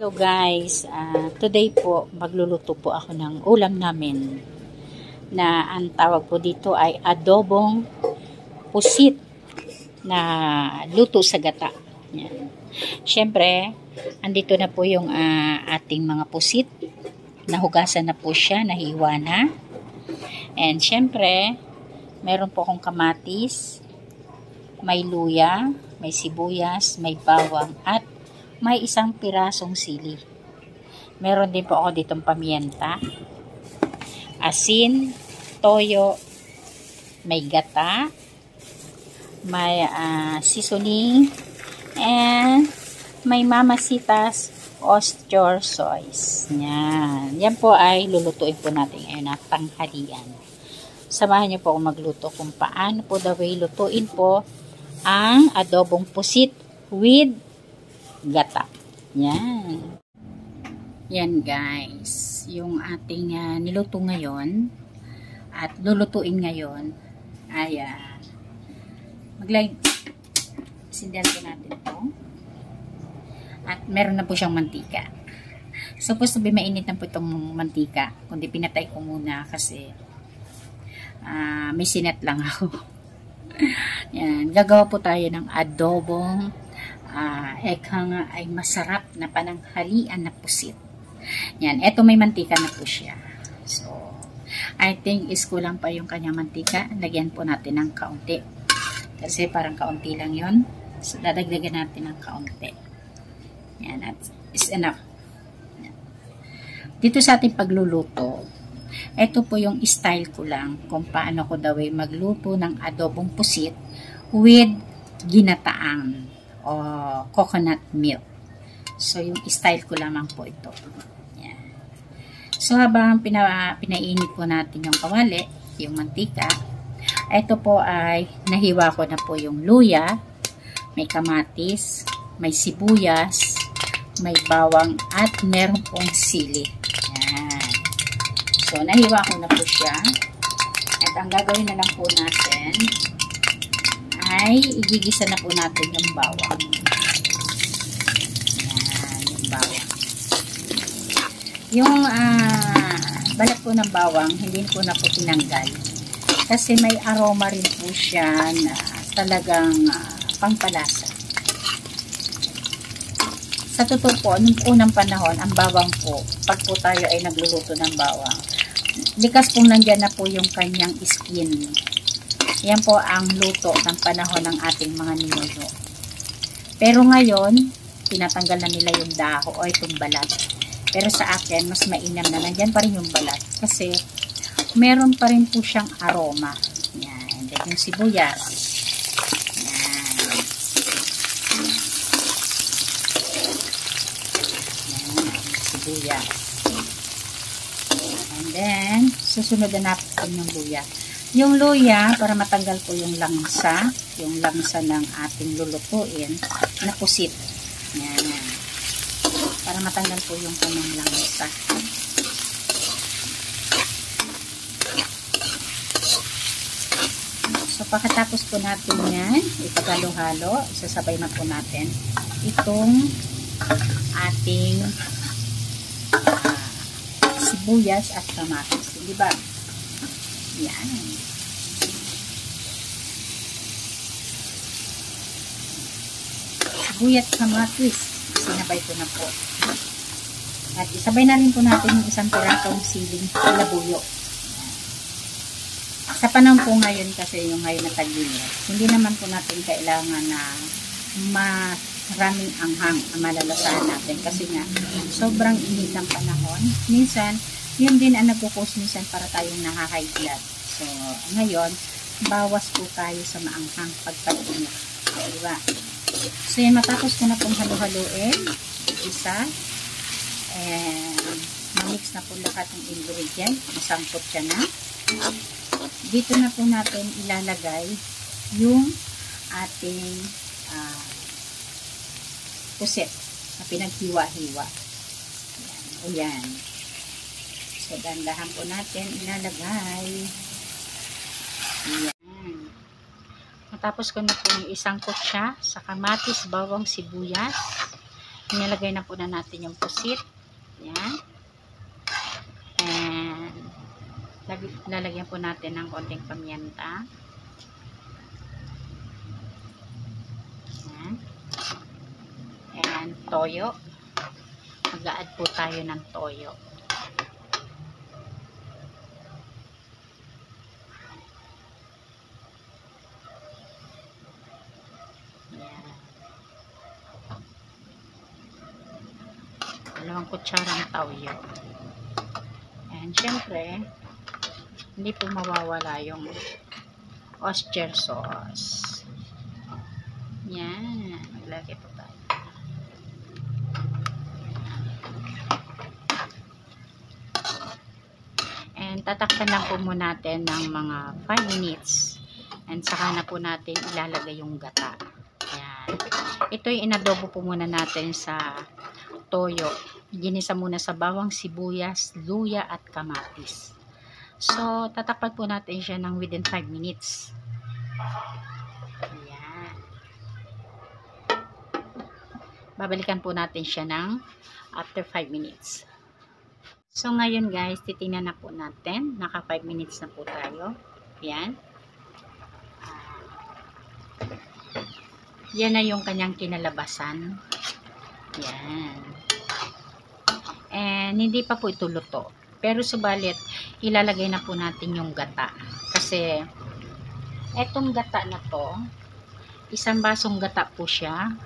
Hello guys, today po magluluto po ako ng ulam namin na ang tawag po dito ay adobong pusit na luto sa gata. Yan. Siyempre, andito na po yung ating mga pusit. Nahugasan na po siya, nahiwa na. And siyempre, meron po akong kamatis, may luya, may sibuyas, may bawang at may isang pirasong sili. Meron din po ako ditong pamienta, asin, toyo, may gata, may seasoning, and may mamasitas oyster sauce. Yan. Yan po ay lulutuin po natin ngayon na tanghalian. Samahan niyo po akong magluto kung paano po daw ay lutuin po ang adobong pusit with gata. Yan. Yan guys. Yung ating niluto ngayon at lulutuin ngayon ay sindihan po natin ito. At meron na po siyang mantika. Supposed to be mainit na po itong mantika. Kundi pinatay ko muna kasi may sinet lang ako. Yan. Gagawa po tayo ng adobong eka nga ay masarap na pananghalian na pusit. Yan, eto may mantika na po siya. So, I think is kulang pa yung kanyang mantika. Lagyan po natin ng kaunti. Kasi parang kaunti lang yon. So, dadagdagan natin ng kaunti. Yan, at is enough. Yan. Dito sa ating pagluluto, eto po yung style ko lang kung paano ko daw magluto ng adobong pusit with ginataang o coconut milk. So, yung style ko lamang po ito. Yan. So, habang pinainit po natin yung kawali, yung mantika, ito po ay nahiwa ko na po yung luya, may kamatis, may sibuyas, may bawang, at meron pong sili. Yan. So, nahiwa ko na po siya. At ang gagawin na lang po natin ay igigisa na po natin yung bawang. Yan, yung bawang. Yung balat po ng bawang, hindi po na po tinanggal. Kasi may aroma rin po siya na talagang pangpalasa. Sa totoo po, nung unang panahon, ang bawang po, pag po tayo ay nagluluto ng bawang, likas pong nandyan na po yung kanyang skin. Yan po ang luto ng panahon ng ating mga ninuno. Pero ngayon, tinatanggal na nila yung daho o itong balat. Pero sa akin, mas mainam na nandyan pa rin yung balat. Kasi, meron pa rin po siyang aroma. Yan. And then yung sibuyas. Yan. Yan. Sibuyas. And then, susunod na natin yung luya. Yung luya, para matanggal po yung langsa ng ating lulutuin na pusit. Yan. Para matanggal po yung kanyang langsa. So, pagkatapos po natin yan, ipagalo-halo, isasabay na po natin itong ating sibuyas at kamatis. Diba? Yan. Sibuyas at kamatis. Sinabay ko na po. At isabay na rin po natin yung isang pirasong siling labuyo. Sa panahon po ngayon kasi yung ngayon na tag-init, hindi naman po natin kailangan na maraming anghang ang malalasahan natin kasi nga sobrang init ng panahon. Minsan, yun din ang nagkukos minsan para tayong nakaka-high blood. So, ngayon, bawas po tayo sa maanghang pagpag-init. Diba? So, yan, matapos ko na pong halu-haluin, isa, and mamix na po lahat ng ingredient, masangkot siya na. Dito na po natin ilalagay yung ating pusit na pinaghiwa-hiwa. Yan, o yan. So, dandahan po natin ilalagay. Yan. Matapos ko na po yung isang kutsa sa kamatis, bawang, sibuyas. Nilagay na po na natin yung pusit. Yan. And lalagyan po natin ng konting pamienta. Yan. And toyo. Mag-a-add po tayo ng toyo. Yan. 2 kutsarang toyo. And syempre, hindi po mawawala yung oyster sauce. Yan. Maglagay po tayo. And tatakpan lang po muna natin ng mga 5 minutes. And saka na po natin ilalagay yung gata. Yan. Ito yung inadobo po muna natin sa toyo. Ginisa muna sa bawang, sibuyas, luya at kamatis. So, tatakpan po natin siya ng within 5 minutes. Ayan. Babalikan po natin siya ng after 5 minutes. So, ngayon guys, titingnan na po natin. Naka 5 minutes na po tayo. Ayan. Yan na yung kanyang kinalabasan. Yan. And hindi pa po ito luto. Pero subalit, ilalagay na po natin yung gata. Kasi, etong gata na to, 1 basong gata po siya.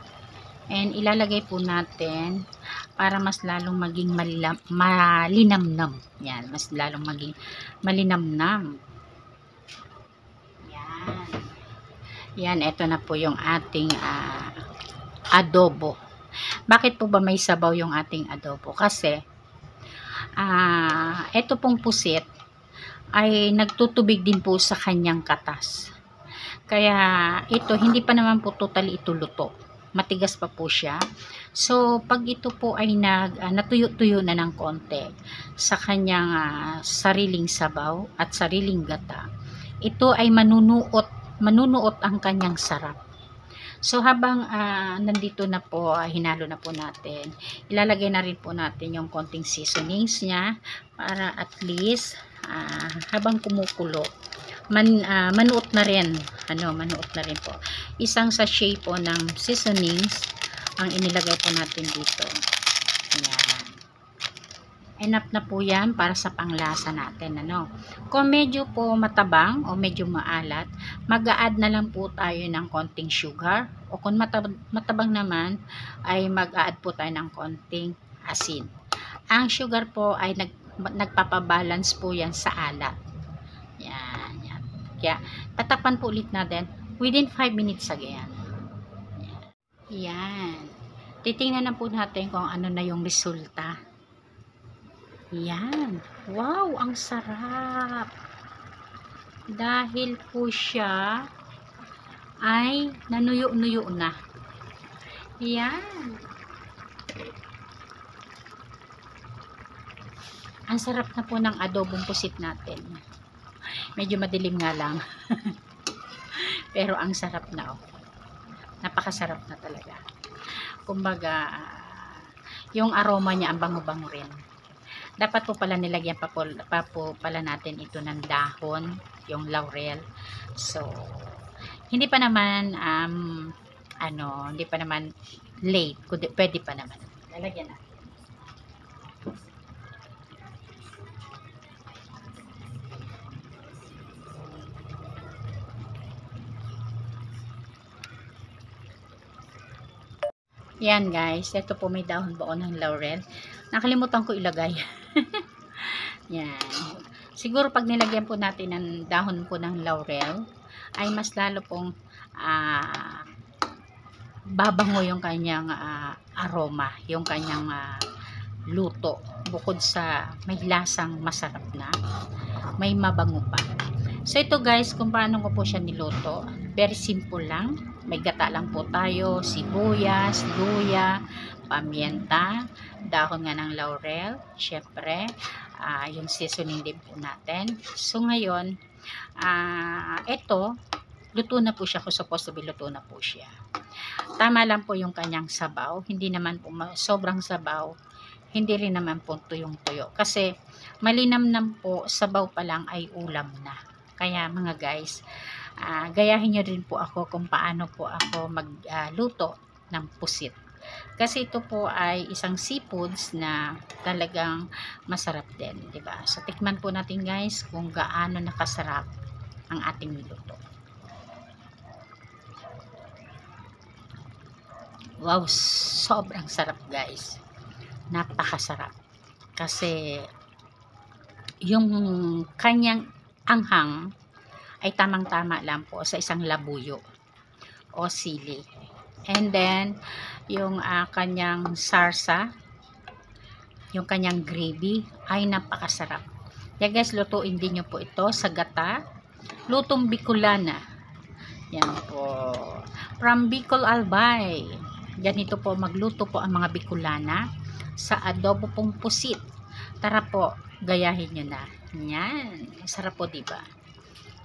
And ilalagay po natin para mas lalong maging malinamnam. Yan, mas lalong maging malinamnam. Yan. Yan, ito na po yung ating adobo. Bakit po ba may sabaw yung ating adobo? Kasi, ito pong pusit ay nagtutubig din po sa kanyang katas. Kaya, ito, hindi pa naman po totally ito luto. Matigas pa po siya. So, pag ito po ay natuyo-tuyo na ng konti sa kanyang sariling sabaw at sariling gata, ito ay manunuot ang kanyang sarap. So, habang nandito na po, hinalo na po natin, ilalagay na rin po natin yung konting seasonings niya para at least habang kumukulo, manuot na rin. Manuot na rin po. 1 sachet po ng seasonings ang inilagay po natin dito. Ayan. Enough na po yan para sa panglasa natin. Kung medyo po matabang o medyo maalat, mag-a-add na lang po tayo ng konting sugar. O kung matabang naman, ay mag-a-add po tayo ng konting asin. Ang sugar po ay nagpapabalance po yan sa alat. Yan, yan. Kaya, tatakpan po ulit natin within 5 minutes again. Yan. Titingnan na po natin kung ano na yung resulta. Yan. Wow, ang sarap. Dahil po siya ay nanuyo-nuyo na. Yan. Ang sarap na po ng adobong pusit natin. Medyo madilim nga lang. Pero ang sarap na. Napakasarap na talaga. Kumbaga, yung aroma niya ang bango-bango rin. Dapat po pala nilagyan pa po pala natin ito ng dahon, yung laurel. So, hindi pa naman hindi pa naman late, kundi pwede pa naman. Lalagyan natin. Yan guys, ito po may dahon po ng laurel. Nakalimutan ko ilagay. Yan. Siguro pag nilagyan po natin ng dahon po ng laurel, ay mas lalo pong babango yung kanyang aroma, yung kanyang luto. Bukod sa may lasang masarap na, may mabango pa. So ito guys, kung paano ko po siya niluto, very simple lang. May gata lang po tayo, sibuyas, luya, pamienta, dahon nga ng laurel, syempre, yung seasoning din po natin. So ngayon, ito, luto na po siya, kung supposed to be luto na po siya. Tama lang po yung kanyang sabaw. Hindi naman po sobrang sabaw. Hindi rin naman po tuyong-tuyo. Kasi malinamnam po, sabaw pa lang ay ulam na. Kaya mga guys, gayahin nyo rin po ako kung paano po ako magluto ng pusit. Kasi ito po ay isang seafoods na talagang masarap din, 'di ba? So tikman po natin guys kung gaano nakasarap ang ating niluto. Wow, sobrang sarap guys. Napakasarap. Kasi yung kanyang anghang ay tamang-tama lang po sa isang labuyo o sili. And then, yung kanyang sarsa, yung kanyang gravy, ay napakasarap. Yan guys, lutuin din nyo po ito sa gata. Lutong Bicolana. Yan po. From Bicol Albay. Ganito po, magluto po ang mga Bicolana sa adobo pong pusit. Tara po, gayahin nyo na. Yan. Sarap po, diba?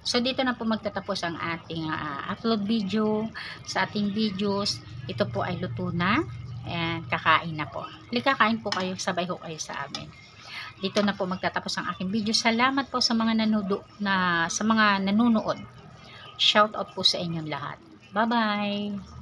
So, dito na po magtatapos ang ating upload video sa ating videos. Ito po ay luto na. And kakain na po. Kakain po kayo, sabay ho kayo sa amin. Dito na po magtatapos ang aking video. Salamat po sa mga nanonood. Shout out po sa inyong lahat. Bye-bye!